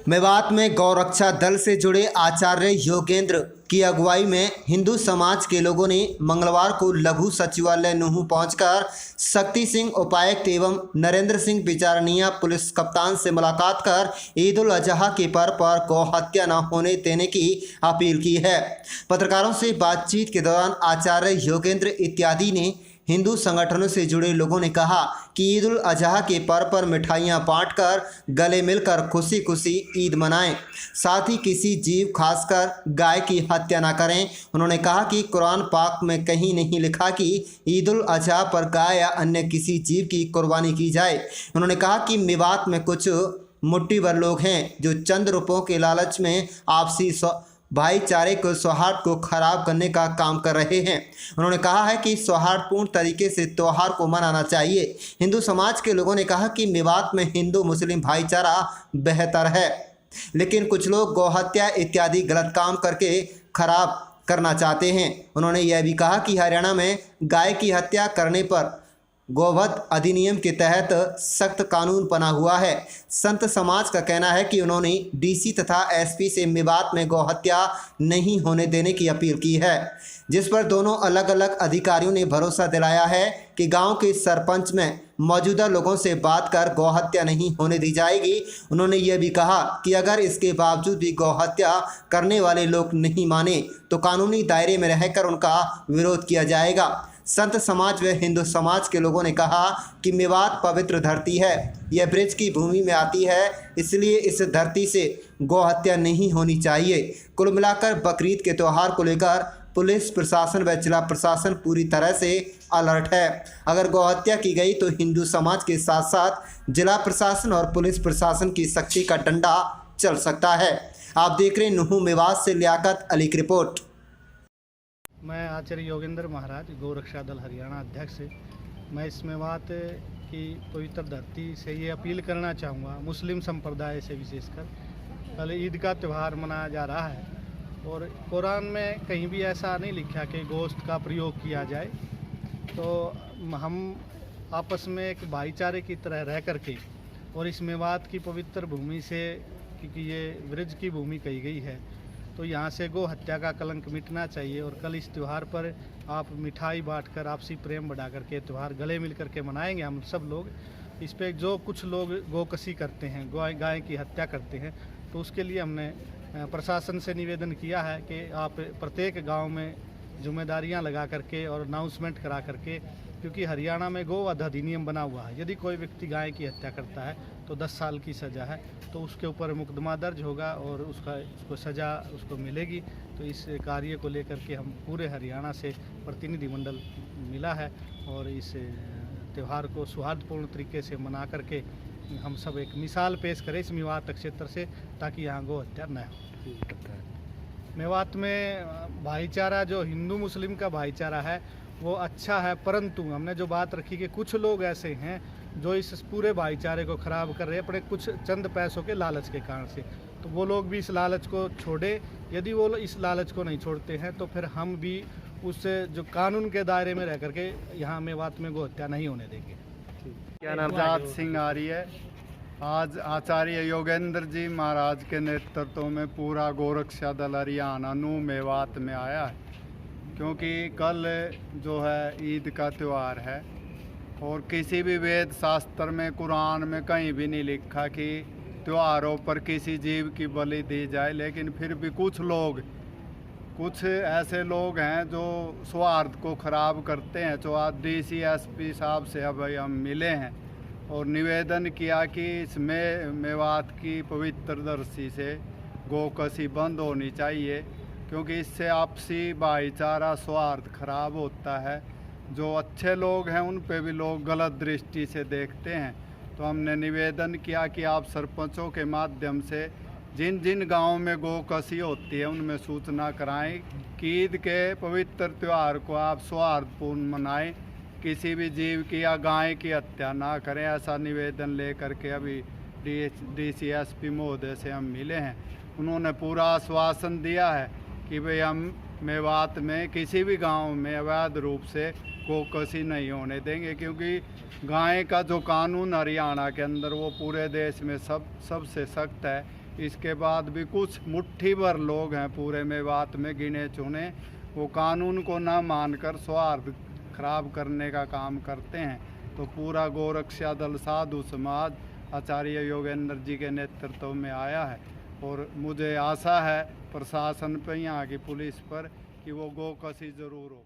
मेवात में गौरक्षा दल से जुड़े आचार्य योगेंद्र की अगुवाई में हिंदू समाज के लोगों ने मंगलवार को लघु सचिवालय नूहू पहुंचकर शक्ति सिंह उपायुक्त एवं नरेंद्र सिंह बिचारनिया पुलिस कप्तान से मुलाकात कर ईद उल अजहा के पर्व पर गौ हत्या न होने देने की अपील की है। पत्रकारों से बातचीत के दौरान आचार्य योगेंद्र इत्यादि ने हिंदू संगठनों से जुड़े लोगों ने कहा कि ईद उल अजहा के पर्व पर मिठाइयां बांटकर गले मिलकर खुशी खुशी ईद मनाएं, साथ ही किसी जीव खासकर गाय की हत्या न करें। उन्होंने कहा कि कुरान पाक में कहीं नहीं लिखा कि ईद उल अजहा पर गाय या अन्य किसी जीव की कुर्बानी की जाए। उन्होंने कहा कि मेवात में कुछ मुट्ठी भर लोग हैं जो चंद रुपयों के लालच में आपसी भाईचारे को सौहार्द को खराब करने का काम कर रहे हैं। उन्होंने कहा है कि सौहार्दपूर्ण तरीके से त्यौहार को मनाना चाहिए। हिंदू समाज के लोगों ने कहा कि मेवात में हिंदू मुस्लिम भाईचारा बेहतर है, लेकिन कुछ लोग गौहत्या इत्यादि गलत काम करके खराब करना चाहते हैं। उन्होंने यह भी कहा कि हरियाणा में गाय की हत्या करने पर गौवध अधिनियम के तहत सख्त कानून बना हुआ है। संत समाज का कहना है कि उन्होंने डीसी तथा एसपी से मेवात में गौहत्या नहीं होने देने की अपील की है, जिस पर दोनों अलग अलग अधिकारियों ने भरोसा दिलाया है कि गांव के सरपंच में मौजूदा लोगों से बात कर गौहत्या नहीं होने दी जाएगी। उन्होंने यह भी कहा कि अगर इसके बावजूद भी गौहत्या करने वाले लोग नहीं माने तो कानूनी दायरे में रहकर उनका विरोध किया जाएगा। संत समाज व हिंदू समाज के लोगों ने कहा कि मेवात पवित्र धरती है, यह ब्रज की भूमि में आती है, इसलिए इस धरती से गौहत्या नहीं होनी चाहिए। कुल मिलाकर बकरीद के त्यौहार को लेकर पुलिस प्रशासन व जिला प्रशासन पूरी तरह से अलर्ट है। अगर गौहत्या की गई तो हिंदू समाज के साथ साथ जिला प्रशासन और पुलिस प्रशासन की सख्ती का डंडा चल सकता है। आप देख रहे हैं नूहू मेवात से लियाकत अली की रिपोर्ट। मैं आचार्य योगेंद्र महाराज गौरक्षा दल हरियाणा अध्यक्ष। मैं इस मेवात की पवित्र धरती से ये अपील करना चाहूँगा, मुस्लिम संप्रदाय से विशेषकर, कल ईद का त्यौहार मनाया जा रहा है और कुरान में कहीं भी ऐसा नहीं लिखा कि गोश्त का प्रयोग किया जाए। तो हम आपस में एक भाईचारे की तरह रह करके और इस मेवात की पवित्र भूमि से, क्योंकि ये ब्रज की भूमि कही गई है, तो यहाँ से गौ हत्या का कलंक मिटना चाहिए। और कल इस त्यौहार पर आप मिठाई बांटकर आपसी प्रेम बढ़ा करके त्यौहार गले मिल करके मनाएंगे हम सब लोग। इस पे जो कुछ लोग गोकसी करते हैं, गाय की हत्या करते हैं, तो उसके लिए हमने प्रशासन से निवेदन किया है कि आप प्रत्येक गांव में जिम्मेदारियां लगा करके और अनाउंसमेंट करा करके, क्योंकि हरियाणा में गोवध अधिनियम बना हुआ है, यदि कोई व्यक्ति गाय की हत्या करता है तो 10 साल की सज़ा है, तो उसके ऊपर मुकदमा दर्ज होगा और उसको सज़ा उसको मिलेगी। तो इस कार्य को लेकर के हम पूरे हरियाणा से प्रतिनिधिमंडल मिला है और इस त्यौहार को सौहार्दपूर्ण तरीके से मना करके हम सब एक मिसाल पेश करें इस मेवात क्षेत्र से, ताकि यहाँ गौ हत्या न हो। मेवात में भाईचारा, जो हिंदू मुस्लिम का भाईचारा है वो अच्छा है, परंतु हमने जो बात रखी कि कुछ लोग ऐसे हैं जो इस पूरे भाईचारे को ख़राब कर रहे हैं अपने कुछ चंद पैसों के लालच के कारण से। तो वो लोग भी इस लालच को छोड़े। यदि वो इस लालच को नहीं छोड़ते हैं तो फिर हम भी उससे जो कानून के दायरे में रह करके यहाँ मेवात में गौ हत्या नहीं होने देंगे। क्या नाम? जात सिंह आर्य। आज आचार्य योगेंद्र जी महाराज के नेतृत्व में पूरा गौरक्षा दल हरियाणा नूहू मेवात में आया है, क्योंकि कल जो है ईद का त्यौहार है और किसी भी वेद शास्त्र में, कुरान में कहीं भी नहीं लिखा कि त्योहारों पर किसी जीव की बलि दी जाए। लेकिन फिर भी कुछ ऐसे लोग हैं जो सौहार्द को ख़राब करते हैं। तो आज डीसी एसपी साहब से अब हम मिले हैं और निवेदन किया कि इसमें मेवात की पवित्र धरती से गोकसी बंद होनी चाहिए, क्योंकि इससे आपसी भाईचारा सौहार्द खराब होता है। जो अच्छे लोग हैं उन पे भी लोग गलत दृष्टि से देखते हैं। तो हमने निवेदन किया कि आप सरपंचों के माध्यम से जिन जिन गांवों में गोकसी होती है उनमें सूचना कराएं कि ईद के पवित्र त्यौहार को आप सौहार्दपूर्ण मनाएं, किसी भी जीव की या गाय की हत्या ना करें। ऐसा निवेदन लेकर के अभी DCSP महोदय से हम मिले हैं। उन्होंने पूरा आश्वासन दिया है कि भाई हम मेवात में किसी भी गांव में अवैध रूप से गोकसी नहीं होने देंगे, क्योंकि गाय का जो कानून हरियाणा के अंदर वो पूरे देश में सबसे सख्त है। इसके बाद भी कुछ मुट्ठी भर लोग हैं पूरे मेवात में गिने चुने, वो कानून को ना मानकर सौहार्द खराब करने का काम करते हैं। तो पूरा गोरक्षा दल साधु समाज आचार्य योगेंद्र जी के नेतृत्व में आया है और मुझे आशा है प्रशासन पर, यहाँ की पुलिस पर, कि वो गोकशी ज़रूर हो।